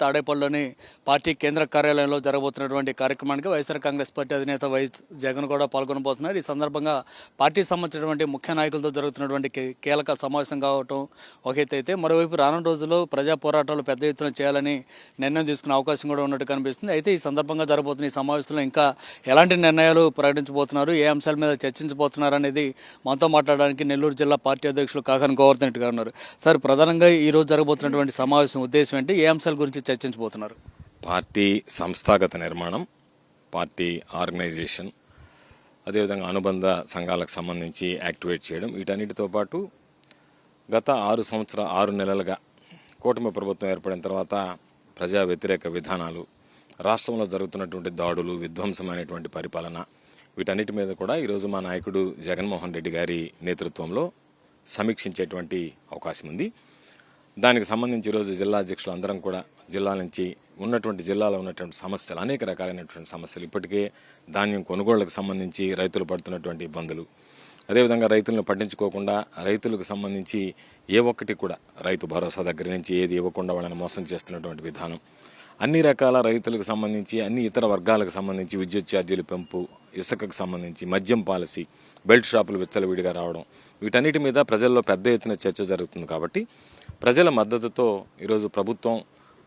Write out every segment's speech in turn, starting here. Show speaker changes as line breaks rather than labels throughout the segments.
తాడేపల్లిలోని పార్టీ కేంద్ర కార్యాలయంలో జరగబోతున్నటువంటి కార్యక్రమానికి వైఎస్ఆర్ కాంగ్రెస్ పార్టీ అధినేత వైఎస్ జగన్ కూడా పాల్గొనబోతున్నారు. ఈ సందర్భంగా పార్టీకి సంబంధించినటువంటి ముఖ్య నాయకులతో జరుగుతున్నటువంటి కీలక సమావేశం కావటం ఒక ఎత్తు అయితే, మరోవైపు రానున్న రోజుల్లో ప్రజా పోరాటాలు పెద్ద ఎత్తున చేయాలని నిర్ణయం తీసుకునే అవకాశం కూడా ఉన్నట్టు కనిపిస్తుంది. అయితే ఈ సందర్భంగా జరగబోతున్న ఈ సమావేశంలో ఇంకా ఎలాంటి నిర్ణయాలు ప్రకటించబోతున్నారు, ఏ అంశాల మీద చర్చించబోతున్నారు అనేది మనతో మాట్లాడడానికి నెల్లూరు జిల్లా పార్టీ అధ్యక్షులు కాకాని గోవర్ధన్ రెడ్డి గారు ఉన్నారు. సార్, ప్రధానంగా ఈ రోజు జరగబోతున్నటువంటి సమావేశం ఉద్దేశం ఏంటి, ఏ అంశాల గురించి చర్చించబోతున్నారు?
పార్టీ సంస్థాగత నిర్మాణం, పార్టీ ఆర్గనైజేషన్, అదేవిధంగా అనుబంధ సంఘాలకు సంబంధించి యాక్టివేట్ చేయడం, వీటన్నిటితో పాటు గత 6 నెలలుగా కూటమి ప్రభుత్వం ఏర్పడిన తర్వాత ప్రజా వ్యతిరేక విధానాలు, రాష్ట్రంలో జరుగుతున్నటువంటి దాడులు, విధ్వంసమైనటువంటి పరిపాలన, వీటన్నిటి మీద కూడా ఈరోజు మా నాయకుడు జగన్మోహన్ రెడ్డి గారి నేతృత్వంలో సమీక్షించేటువంటి అవకాశం ఉంది. దానికి సంబంధించి ఈరోజు జిల్లా అధ్యక్షులు అందరం కూడా జిల్లాలో ఉన్నటువంటి సమస్యలు, అనేక రకాలైనటువంటి సమస్యలు, ఇప్పటికే ధాన్యం కొనుగోళ్లకు సంబంధించి రైతులు పడుతున్నటువంటి ఇబ్బందులు, అదేవిధంగా రైతులను పట్టించుకోకుండా రైతులకు సంబంధించి ఏ ఒక్కటి కూడా రైతు భరోసా దగ్గర నుంచి ఏది ఇవ్వకుండా వాళ్ళని మోసం చేస్తున్నటువంటి విధానం, అన్ని రకాల రైతులకు సంబంధించి అన్ని ఇతర వర్గాలకు సంబంధించి విద్యుత్ ఛార్జీలు పెంపు, ఇసుకకు సంబంధించి మద్యం పాలసీ, బెల్ట్ షాపులు విచ్చలవిడిగా రావడం, వీటన్నిటి మీద ప్రజల్లో పెద్ద ఎత్తున చర్చ జరుగుతుంది. కాబట్టి ప్రజల మద్దతుతో ఈరోజు ప్రభుత్వం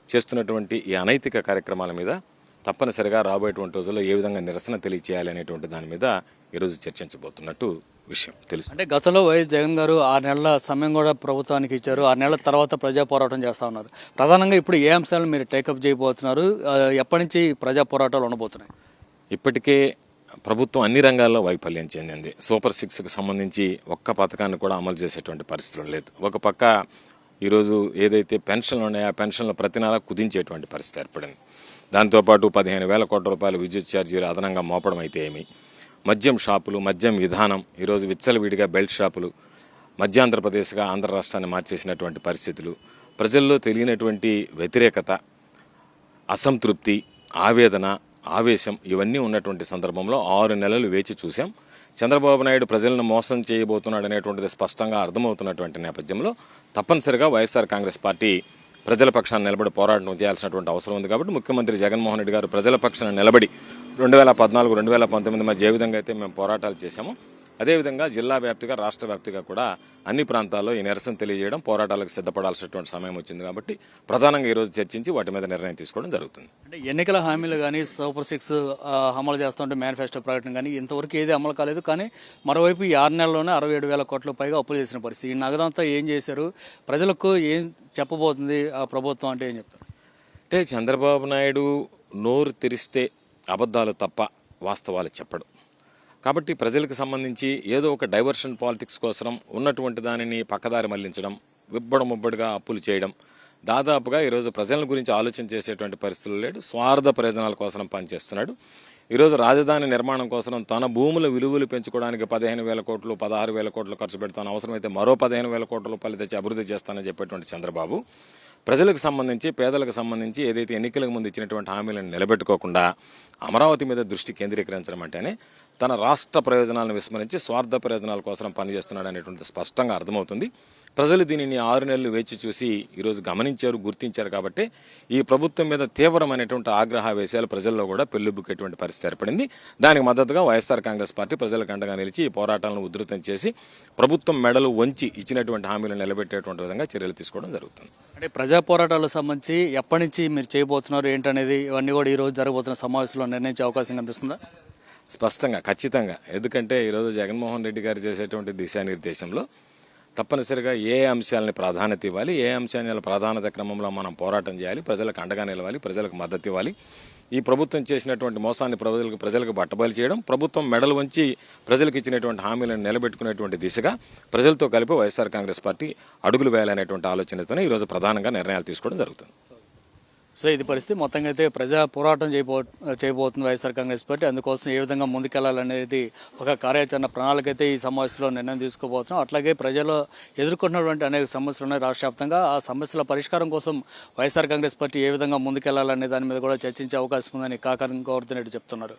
చేస్తున్నటువంటి ఈ అనైతిక కార్యక్రమాల మీద తప్పనిసరిగా రాబోయేటువంటి రోజుల్లో ఏ విధంగా నిరసన తెలియచేయాలి అనేటువంటి దాని మీద ఈరోజు చర్చించబోతున్నట్టు విషయం తెలుసు.
అంటే గతంలో వైఎస్ జగన్ గారు 6 నెలల సమయం కూడా ప్రభుత్వానికి ఇచ్చారు. 6 నెలల తర్వాత ప్రజా పోరాటం చేస్తా ఉన్నారు. ప్రధానంగా ఇప్పుడు ఏ అంశాలను మీరు టేకప్ చేయబోతున్నారు, ఎప్పటి నుంచి ప్రజా పోరాటాలు ఉండబోతున్నాయి?
ఇప్పటికే ప్రభుత్వం అన్ని రంగాల్లో వైఫల్యం చెందింది. సూపర్ 6కు సంబంధించి ఒక్క పథకాన్ని కూడా అమలు చేసేటువంటి పరిస్థితులు లేదు. ఒక పక్క ఈరోజు ఏదైతే పెన్షన్లు ఉన్నాయో ఆ పెన్షన్లు ప్రతి నెల కుదించేటువంటి పరిస్థితి ఏర్పడింది. దాంతోపాటు 15,000 కోట్ల రూపాయల విద్యుత్ ఛార్జీలు అదనంగా మోపడం అయితే ఏమి, మద్యం షాపులు, మద్యం విధానం, ఈరోజు విచ్చలవిడిగా బెల్ట్ షాపులు, మధ్యాంధ్రప్రదేశ్గా ఆంధ్ర రాష్ట్రాన్ని మార్చేసినటువంటి పరిస్థితులు, ప్రజల్లో తెలియనటువంటి వ్యతిరేకత, అసంతృప్తి, ఆవేదన, ఆవేశం, ఇవన్నీ ఉన్నటువంటి సందర్భంలో 6 నెలలు వేచి చూశాం. చంద్రబాబు నాయుడు ప్రజలను మోసం చేయబోతున్నాడు అనేటువంటిది స్పష్టంగా అర్థమవుతున్నటువంటి నేపథ్యంలో తప్పనిసరిగా వైఎస్ఆర్ కాంగ్రెస్ పార్టీ ప్రజల పక్షాన్ని నిలబడి పోరాటం చేయాల్సినటువంటి అవసరం ఉంది. కాబట్టి ముఖ్యమంత్రి జగన్మోహన్ రెడ్డి గారు ప్రజల పక్షాన్ని నిలబడి 2014, 2019 మధ్య ఏ విధంగా అయితే మేము పోరాటాలు చేశామో అదేవిధంగా జిల్లా వ్యాప్తిగా, రాష్ట్ర వ్యాప్తిగా కూడా అన్ని ప్రాంతాల్లో ఈ నిరసన తెలియజేయడం, పోరాటాలకు సిద్ధపడాల్సినటువంటి సమయం వచ్చింది. కాబట్టి ప్రధానంగా ఈరోజు చర్చించి వాటి మీద నిర్ణయం తీసుకోవడం జరుగుతుంది.
అంటే ఎన్నికల హామీలు కానీ, సూపర్ 6 అమలు చేస్తుంటే మేనిఫెస్టో ప్రకటన కానీ ఇంతవరకు ఏది అమలు కాలేదు. కానీ మరోవైపు ఈ 6 నెలల్లోనే 67,000 కోట్ల పైగా అప్పులు చేసిన పరిస్థితి. ఈ నగదంతా ఏం చేశారు, ప్రజలకు ఏం చెప్పబోతుంది ఆ ప్రభుత్వం అంటే ఏం చెప్తారు?
అంటే చంద్రబాబు నాయుడు నోరు తెరిస్తే అబద్ధాలు తప్ప వాస్తవాలు చెప్పడు. కాబట్టి ప్రజలకు సంబంధించి ఏదో ఒక డైవర్షన్ పాలిటిక్స్ కోసం ఉన్నటువంటి దానిని పక్కదారి మళ్లించడం, ముబ్బడిగా అప్పులు చేయడం, దాదాపుగా ఈరోజు ప్రజల గురించి ఆలోచన చేసేటువంటి పరిస్థితులు లేడు. స్వార్థ ప్రయోజనాల కోసం పనిచేస్తున్నాడు. ఈరోజు రాజధాని నిర్మాణం కోసం తన భూముల విలువలు పెంచుకోవడానికి 15,000 కోట్లు, 16,000 కోట్లు ఖర్చు పెడతాను, అవసరమైతే మరో 15,000 కోట్ల రూపాయలు తెచ్చి అభివృద్ధి చేస్తానని చెప్పేటువంటి చంద్రబాబు ప్రజలకు సంబంధించి, పేదలకు సంబంధించి ఏదైతే ఎన్నికలకు ముందు ఇచ్చినటువంటి హామీలను నిలబెట్టుకోకుండా అమరావతి మీద దృష్టి కేంద్రీకరించడం అంటేనే తన రాష్ట్ర ప్రయోజనాలను విస్మరించి స్వార్థ ప్రయోజనాల కోసం పనిచేస్తున్నాడు అనేటువంటి స్పష్టంగా అర్థమవుతుంది. ప్రజలు దీనిని 6 నెలలు వేచి చూసి ఈరోజు గమనించారు, గుర్తించారు. కాబట్టి ఈ ప్రభుత్వం మీద తీవ్రమైనటువంటి ఆగ్రహావేశాలు ప్రజల్లో కూడా పెళ్లిబుక్కేటువంటి పరిస్థితి ఏర్పడింది. దానికి మద్దతుగా వైఎస్ఆర్ కాంగ్రెస్ పార్టీ ప్రజలకు అండగా నిలిచి ఈ పోరాటాలను ఉధృతం చేసి ప్రభుత్వం మెడలు వంచి ఇచ్చినటువంటి హామీలను నిలబెట్టేటువంటి విధంగా చర్యలు తీసుకోవడం జరుగుతుంది.
అంటే ప్రజా పోరాటాలకు సంబంధించి ఎప్పటి నుంచి మీరు చేయబోతున్నారు ఏంటనేది ఇవన్నీ కూడా ఈరోజు జరగబోతున్న సమావేశంలో నిర్ణయించే అవకాశం కనిపిస్తుందా?
స్పష్టంగా, ఖచ్చితంగా. ఎందుకంటే ఈరోజు జగన్మోహన్ రెడ్డి గారు చేసేటువంటి దిశానిర్దేశంలో తప్పనిసరిగా ఏ అంశాలని ప్రాధాన్యత ఇవ్వాలి, ఏ అంశాల ప్రాధాన్యత క్రమంలో మనం పోరాటం చేయాలి, ప్రజలకు అండగా నిలవాలి, ప్రజలకు మద్దతు ఇవ్వాలి, ఈ ప్రభుత్వం చేసినటువంటి మోసాన్ని ప్రజలకు బట్టబయలు చేయడం, ప్రభుత్వం మెడలు వంచి ప్రజలకు ఇచ్చినటువంటి హామీలను నిలబెట్టుకునేటువంటి దిశగా ప్రజలతో కలిపి వైఎస్ఆర్ కాంగ్రెస్ పార్టీ అడుగులు వేయాలనేటువంటి ఆలోచనతోనే ఈరోజు ప్రధానంగా నిర్ణయాలు తీసుకోవడం జరుగుతుంది.
సో ఇది పరిస్థితి. మొత్తంగా అయితే ప్రజా పోరాటం చేయబోతుంది వైఎస్ఆర్ కాంగ్రెస్ పార్టీ. అందుకోసం ఏ విధంగా ముందుకెళ్లాలనేది ఒక కార్యాచరణ ప్రణాళిక అయితే ఈ సమావేశంలో నిర్ణయం తీసుకోబోతున్నాం. అట్లాగే ప్రజలు ఎదుర్కొన్నటువంటి అనేక సమస్యలు ఉన్నాయి రాష్ట్ర వ్యాప్తంగా. ఆ సమస్యల పరిష్కారం కోసం వైఎస్ఆర్ కాంగ్రెస్ పార్టీ ఏ విధంగా ముందుకెళ్లాలనే దాని మీద కూడా చర్చించే అవకాశం ఉందని కాకాని గోవర్ధన్ రెడ్డి చెప్తున్నారు.